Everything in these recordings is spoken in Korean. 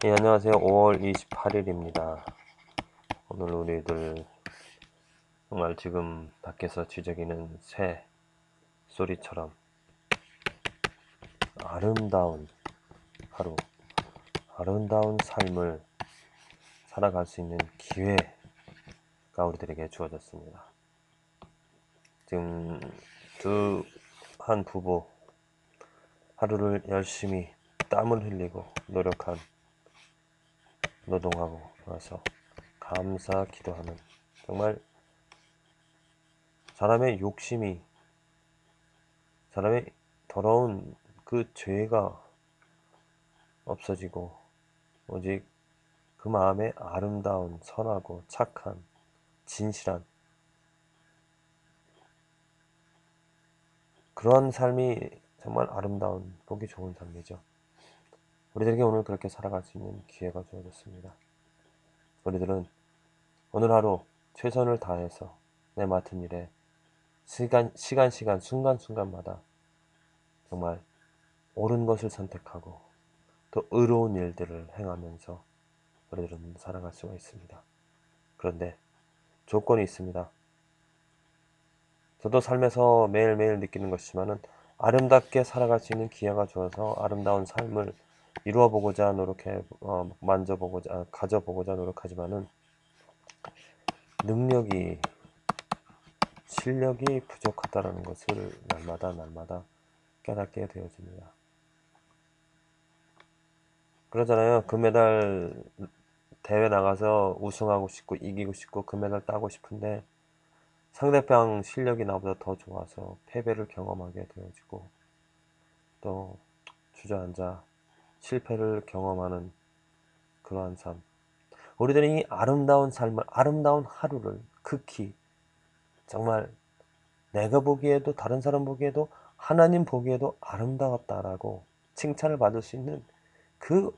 예, 안녕하세요. 5월 28일입니다. 오늘 우리들 정말 지금 밖에서 지저귀는 새 소리처럼 아름다운 하루, 아름다운 삶을 살아갈 수 있는 기회가 우리들에게 주어졌습니다. 지금 한 부부 하루를 열심히 땀을 흘리고 노동하고 나서 감사 기도하는, 정말 사람의 욕심이, 사람의 더러운 그 죄가 없어지고 오직 그 마음에 아름다운, 선하고 착한, 진실한 그런 삶이 정말 아름다운, 보기 좋은 삶이죠. 우리들에게 오늘 그렇게 살아갈 수 있는 기회가 주어졌습니다. 우리들은 오늘 하루 최선을 다해서 내 맡은 일에 시간, 순간순간마다 정말 옳은 것을 선택하고 또 의로운 일들을 행하면서 우리들은 살아갈 수가 있습니다. 그런데 조건이 있습니다. 저도 삶에서 매일매일 느끼는 것이지만은 아름답게 살아갈 수 있는 기회가 주어서 아름다운 삶을 이루어보고자 가져보고자 노력하지만은 능력이, 실력이 부족하다는 것을 날마다 깨닫게 되어집니다. 그러잖아요. 금메달 대회 나가서 우승하고 싶고 이기고 싶고 금메달 따고 싶은데 상대방 실력이 나보다 더 좋아서 패배를 경험하게 되어지고 또 주저앉아 실패를 경험하는 그러한 삶. 우리들은 이 아름다운 삶을, 아름다운 하루를 극히 정말 내가 보기에도, 다른 사람 보기에도, 하나님 보기에도 아름다웠다라고 칭찬을 받을 수 있는 그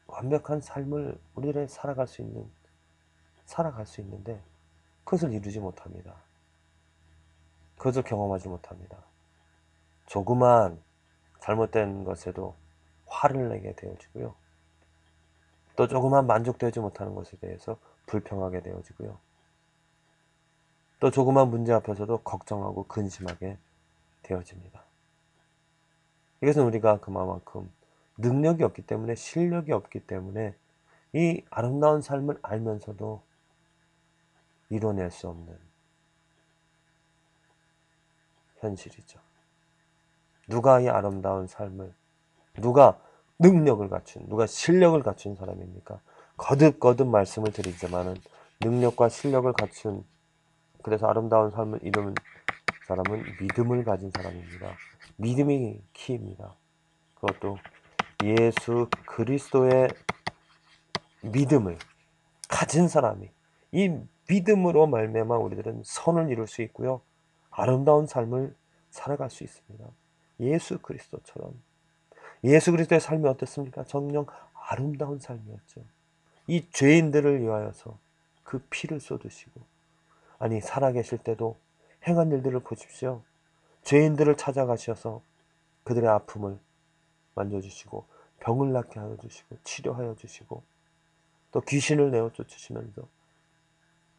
완벽한 삶을 우리들은 살아갈 수 있는데 그것을 이루지 못합니다. 그것을 경험하지 못합니다. 조그만 잘못된 것에도 화를 내게 되어지고요. 또 조그만 만족되지 못하는 것에 대해서 불평하게 되어지고요. 또 조그만 문제 앞에서도 걱정하고 근심하게 되어집니다. 이것은 우리가 그만큼 능력이 없기 때문에, 실력이 없기 때문에 이 아름다운 삶을 알면서도 이뤄낼 수 없는 현실이죠. 누가 이 아름다운 삶을, 누가 능력을 갖춘, 누가 실력을 갖춘 사람입니까? 거듭거듭 말씀을 드리지만은 능력과 실력을 갖춘, 그래서 아름다운 삶을 이루는 사람은 믿음을 가진 사람입니다. 믿음이 키입니다. 그것도 예수 그리스도의 믿음을 가진 사람이, 이 믿음으로 말미암아 우리들은 선을 이룰 수 있고요. 아름다운 삶을 살아갈 수 있습니다. 예수 그리스도처럼. 예수 그리스도의 삶이 어땠습니까? 정녕 아름다운 삶이었죠. 이 죄인들을 위하여서 그 피를 쏟으시고, 아니 살아계실 때도 행한 일들을 보십시오. 죄인들을 찾아가셔서 그들의 아픔을 만져주시고 병을 낫게 하여 주시고 치료하여 주시고 또 귀신을 내어 쫓으시면서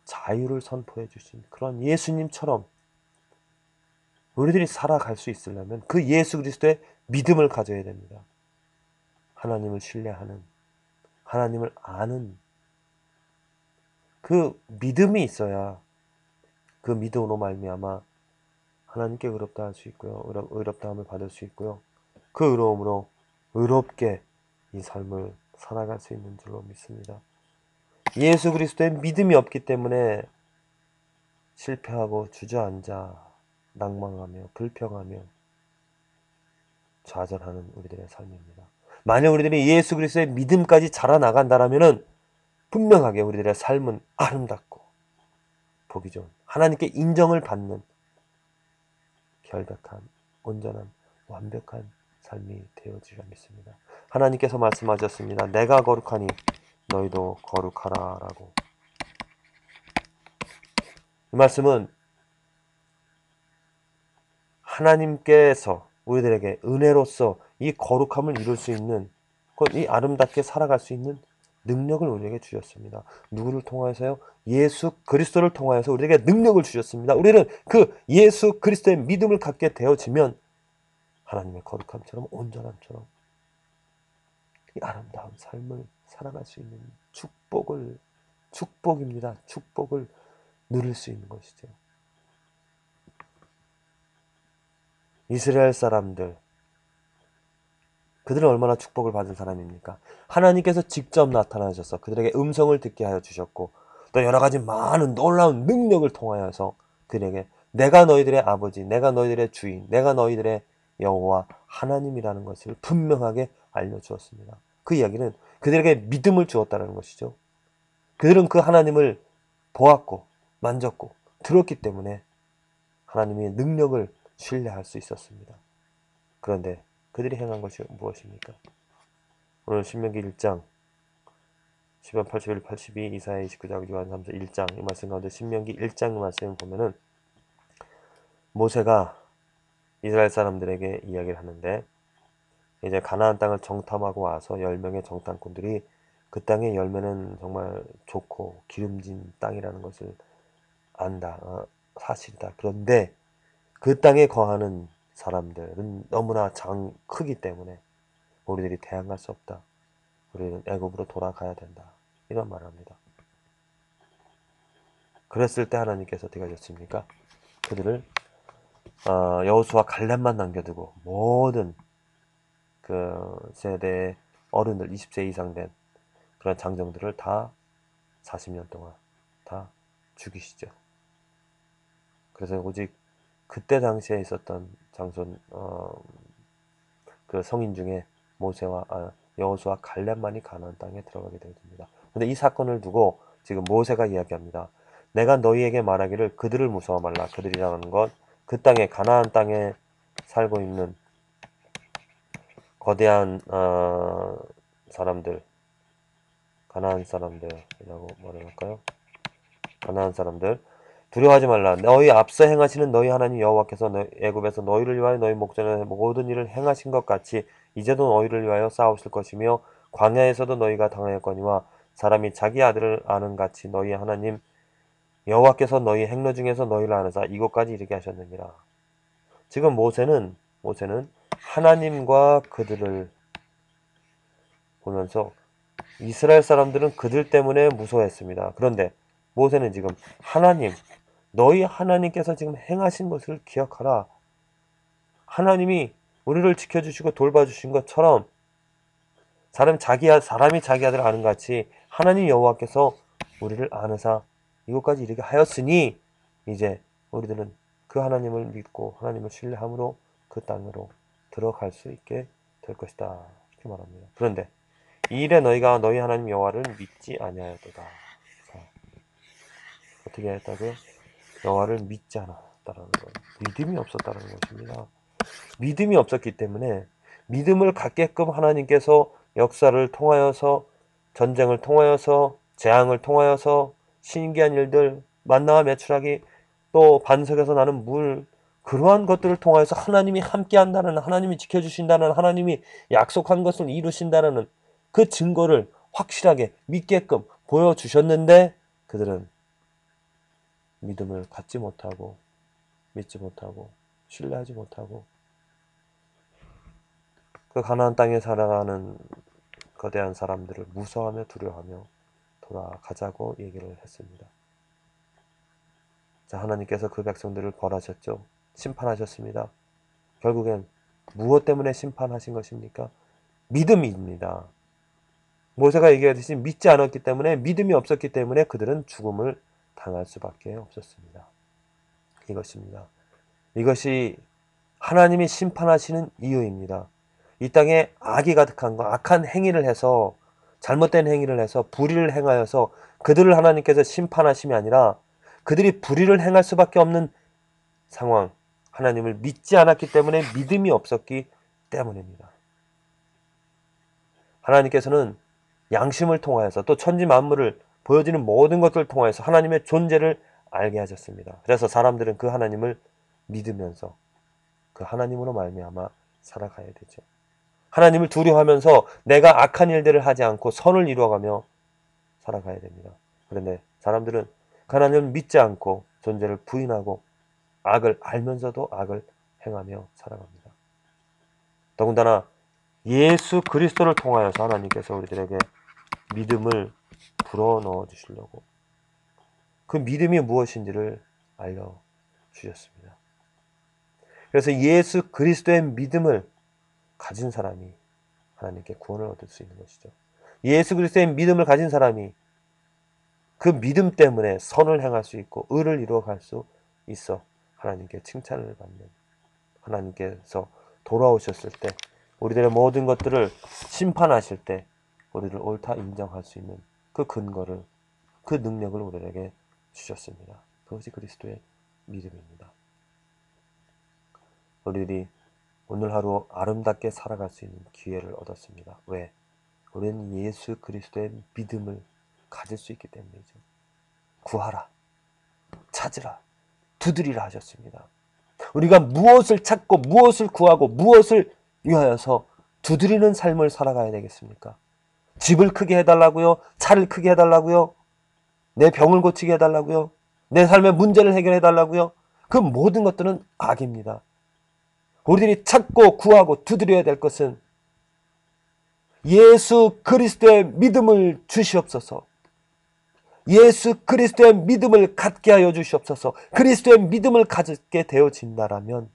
자유를 선포해 주신 그런 예수님처럼 우리들이 살아갈 수 있으려면 그 예수 그리스도의 믿음을 가져야 됩니다. 하나님을 신뢰하는, 하나님을 아는 그 믿음이 있어야 그 믿음으로 말미암아 하나님께 의롭다 할 수 있고요. 의롭다함을 받을 수 있고요. 그 의로움으로 의롭게 이 삶을 살아갈 수 있는 줄로 믿습니다. 예수 그리스도의 믿음이 없기 때문에 실패하고 주저앉아 낭망하며 불평하며 좌절하는 우리들의 삶입니다. 만약 우리들이 예수 그리스도의 믿음까지 자라나간다라면 분명하게 우리들의 삶은 아름답고 보기 좋은, 하나님께 인정을 받는 결백한, 온전한, 완벽한 삶이 되어지리라 믿습니다. 하나님께서 말씀하셨습니다. 내가 거룩하니 너희도 거룩하라 라고. 이 말씀은 하나님께서 우리들에게 은혜로서 이 거룩함을 이룰 수 있는 이 아름답게 살아갈 수 있는 능력을 우리에게 주셨습니다. 누구를 통하여서요? 예수 그리스도를 통하여서 우리에게 능력을 주셨습니다. 우리는 그 예수 그리스도의 믿음을 갖게 되어지면 하나님의 거룩함처럼 온전함처럼 이 아름다운 삶을 살아갈 수 있는 축복입니다. 축복을 누릴 수 있는 것이죠. 이스라엘 사람들, 그들은 얼마나 축복을 받은 사람입니까? 하나님께서 직접 나타나셔서 그들에게 음성을 듣게 하여 주셨고 또 여러 가지 많은 놀라운 능력을 통하여서 그들에게 내가 너희들의 아버지, 내가 너희들의 주인, 내가 너희들의 여호와 하나님이라는 것을 분명하게 알려주었습니다. 그 이야기는 그들에게 믿음을 주었다는 것이죠. 그들은 그 하나님을 보았고 만졌고 들었기 때문에 하나님의 능력을 신뢰할 수 있었습니다. 그런데 그들이 행한 것이 무엇입니까? 오늘 신명기 1장 10편 81, 82, 이사야 29장, 요한 3서 1장 이 말씀 가운데 신명기 1장 말씀을 보면은 모세가 이스라엘 사람들에게 이야기를 하는데 이제 가나안 땅을 정탐하고 와서 10명의 정탐꾼들이 그 땅의 열매는 정말 좋고 기름진 땅이라는 것을 안다. 사실이다. 그런데 그 땅에 거하는 사람들은 너무나 크기 때문에 우리들이 대항할 수 없다. 우리는 애굽으로 돌아가야 된다. 이런 말을 합니다. 그랬을 때 하나님께서 어떻게 하셨습니까? 그들을 여호수아 갈렙만 남겨두고 모든 그 세대의 어른들 20세 이상 된 그런 장정들을 다 40년 동안 다 죽이시죠. 그래서 오직 그때 당시에 있었던 장손 그 성인 중에 모세와 여호수아 갈렙만이 가나안 땅에 들어가게 되어집니다. 그런데 이 사건을 두고 지금 모세가 이야기합니다. 내가 너희에게 말하기를 그들을 무서워 말라. 그들이라는 것 그 땅에 가나안 땅에 살고 있는 거대한 사람들, 가나안 사람들이라고 말을 할까요? 가나안 사람들 두려워하지 말라. 너희 앞서 행하시는 너희 하나님 여호와께서 애굽에서 너희를 위하여 너희 목전에 모든 일을 행하신 것 같이 이제도 너희를 위하여 싸우실 것이며 광야에서도 너희가 당하였거니와 사람이 자기 아들을 아는 같이 너희 하나님 여호와께서 너희 행로 중에서 너희를 아느사 이곳까지 이르게 하셨느니라. 지금 모세는 하나님과 그들을 보면서 이스라엘 사람들은 그들 때문에 무서워했습니다. 그런데 모세는 지금 너희 하나님께서 지금 행하신 것을 기억하라. 하나님이 우리를 지켜주시고 돌봐주신 것처럼 사람이 자기 아들을 아는 같이 하나님 여호와께서 우리를 아느사 이곳까지 이르게 하였으니 이제 우리들은 그 하나님을 믿고 하나님을 신뢰함으로 그 땅으로 들어갈 수 있게 될 것이다. 이렇게 말합니다. 그런데 이 일에 너희가 너희 하나님 여호와를 믿지 아니하였도다. 어떻게 했다고요? 여호와를 믿지 않았다라는 거예요. 믿음이 없었다는 것입니다. 믿음이 없었기 때문에 믿음을 갖게끔 하나님께서 역사를 통하여서 전쟁을 통하여서 재앙을 통하여서 신기한 일들 만나와 메추라기 또 반석에서 나는 물 그러한 것들을 통하여서 하나님이 함께한다는 하나님이 지켜주신다는 하나님이 약속한 것을 이루신다는 그 증거를 확실하게 믿게끔 보여주셨는데 그들은 믿음을 갖지 못하고 믿지 못하고 신뢰하지 못하고 그 가나안 땅에 살아가는 거대한 사람들을 무서워하며 두려워하며 돌아가자고 얘기를 했습니다. 자, 하나님께서 그 백성들을 벌하셨죠. 심판하셨습니다. 결국엔 무엇 때문에 심판하신 것입니까? 믿음입니다. 모세가 얘기하듯이 믿지 않았기 때문에 믿음이 없었기 때문에 그들은 죽음을 당할 수밖에 없었습니다. 이것입니다. 이것이 하나님이 심판하시는 이유입니다. 이 땅에 악이 가득한 거, 악한 행위를 해서 잘못된 행위를 해서 불의를 행하여서 그들을 하나님께서 심판하심이 아니라 그들이 불의를 행할 수밖에 없는 상황, 하나님을 믿지 않았기 때문에 믿음이 없었기 때문입니다. 하나님께서는 양심을 통하여서 또 천지 만물을 보여지는 모든 것들을 통하여서 하나님의 존재를 알게 하셨습니다. 그래서 사람들은 그 하나님을 믿으면서 그 하나님으로 말미암아 살아가야 되죠. 하나님을 두려워하면서 내가 악한 일들을 하지 않고 선을 이루어가며 살아가야 됩니다. 그런데 사람들은 하나님을 믿지 않고 존재를 부인하고 악을 알면서도 악을 행하며 살아갑니다. 더군다나 예수 그리스도를 통하여서 하나님께서 우리들에게 믿음을 불어넣어 주시려고 그 믿음이 무엇인지를 알려주셨습니다. 그래서 예수 그리스도의 믿음을 가진 사람이 하나님께 구원을 얻을 수 있는 것이죠. 예수 그리스도의 믿음을 가진 사람이 그 믿음 때문에 선을 행할 수 있고 의를 이루어갈 수 있어 하나님께 칭찬을 받는, 하나님께서 돌아오셨을 때 우리들의 모든 것들을 심판하실 때 우리를 옳다 인정할 수 있는 그 근거를, 그 능력을 우리에게 주셨습니다. 그것이 그리스도의 믿음입니다. 우리들이 오늘 하루 아름답게 살아갈 수 있는 기회를 얻었습니다. 왜? 우리는 예수 그리스도의 믿음을 가질 수 있기 때문이죠. 구하라, 찾으라, 두드리라 하셨습니다. 우리가 무엇을 찾고 무엇을 구하고 무엇을 위하여서 두드리는 삶을 살아가야 되겠습니까? 집을 크게 해달라고요? 차를 크게 해달라고요? 내 병을 고치게 해달라고요? 내 삶의 문제를 해결해달라고요? 그 모든 것들은 악입니다. 우리들이 찾고 구하고 두드려야 될 것은 예수 그리스도의 믿음을 주시옵소서. 예수 그리스도의 믿음을 갖게 하여 주시옵소서. 그리스도의 믿음을 갖게 되어진다라면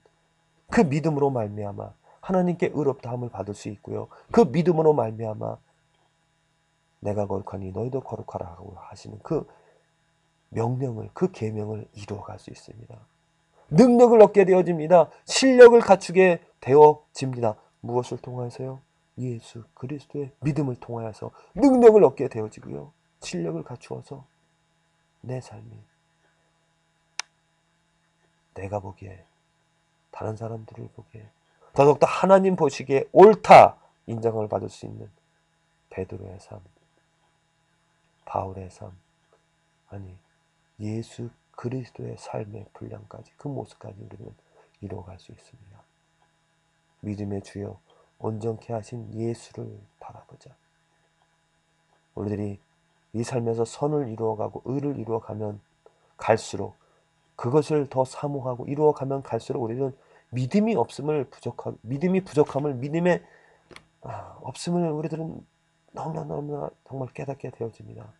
그 믿음으로 말미암아 하나님께 의롭다함을 받을 수 있고요. 그 믿음으로 말미암아 내가 거룩하니 너희도 거룩하라 하고 하시는 그 명령을, 그 계명을 이루어갈 수 있습니다. 능력을 얻게 되어집니다. 실력을 갖추게 되어집니다. 무엇을 통하여서요? 예수 그리스도의 믿음을 통하여서 능력을 얻게 되어지고요. 실력을 갖추어서 내 삶이 내가 보기에, 다른 사람들을 보기에, 더더욱더 하나님 보시기에 옳다 인정을 받을 수 있는 베드로의 삶, 바울의 삶, 아니 예수 그리스도의 삶의 분량까지, 그 모습까지 우리는 이루어갈 수 있습니다. 믿음의 주여 온전케 하신 예수를 바라보자. 우리들이 이 삶에서 선을 이루어가고 의를 이루어가면 갈수록, 그것을 더 사모하고 이루어가면 갈수록 우리는 믿음이 부족함을, 믿음의 없음을 우리들은 너무나 정말 깨닫게 되어집니다.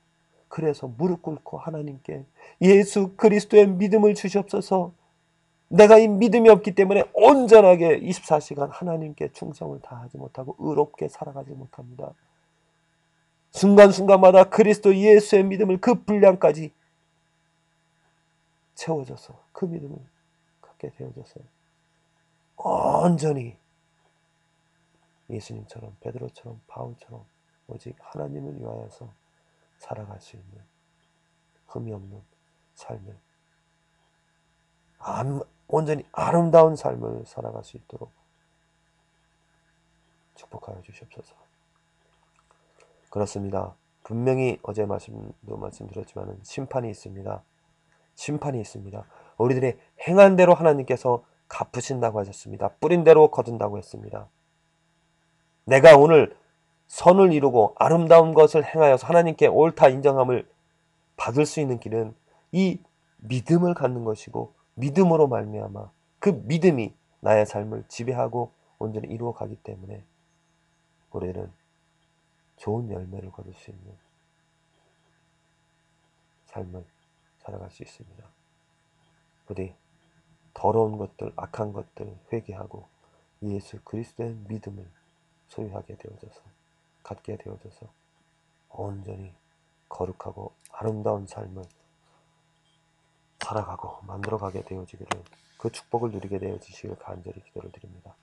그래서 무릎 꿇고 하나님께 예수 그리스도의 믿음을 주시옵소서. 내가 이 믿음이 없기 때문에 온전하게 24시간 하나님께 충성을 다하지 못하고 의롭게 살아가지 못합니다. 순간순간마다 그리스도 예수의 믿음을, 그 분량까지 채워져서 그 믿음을 갖게 되어져서 온전히 예수님처럼, 베드로처럼, 바울처럼 오직 하나님을 위하여서 살아갈 수 있는 흠이 없는 삶을, 온전히 아름다운 삶을 살아갈 수 있도록 축복하여 주시옵소서. 그렇습니다. 분명히 어제 말씀드렸지만 심판이 있습니다. 심판이 있습니다. 우리들의 행한 대로 하나님께서 갚으신다고 하셨습니다. 뿌린 대로 거둔다고 했습니다. 내가 오늘 선을 이루고 아름다운 것을 행하여서 하나님께 옳다 인정함을 받을 수 있는 길은 이 믿음을 갖는 것이고, 믿음으로 말미암아 그 믿음이 나의 삶을 지배하고 온전히 이루어가기 때문에 우리는 좋은 열매를 거둘 수 있는 삶을 살아갈 수 있습니다. 부디 더러운 것들, 악한 것들 회개하고 예수 그리스도의 믿음을 소유하게 되어져서, 갖게 되어져서 온전히 거룩하고 아름다운 삶을 살아가고 만들어가게 되어지기를, 그 축복을 누리게 되어지시길 간절히 기도를 드립니다.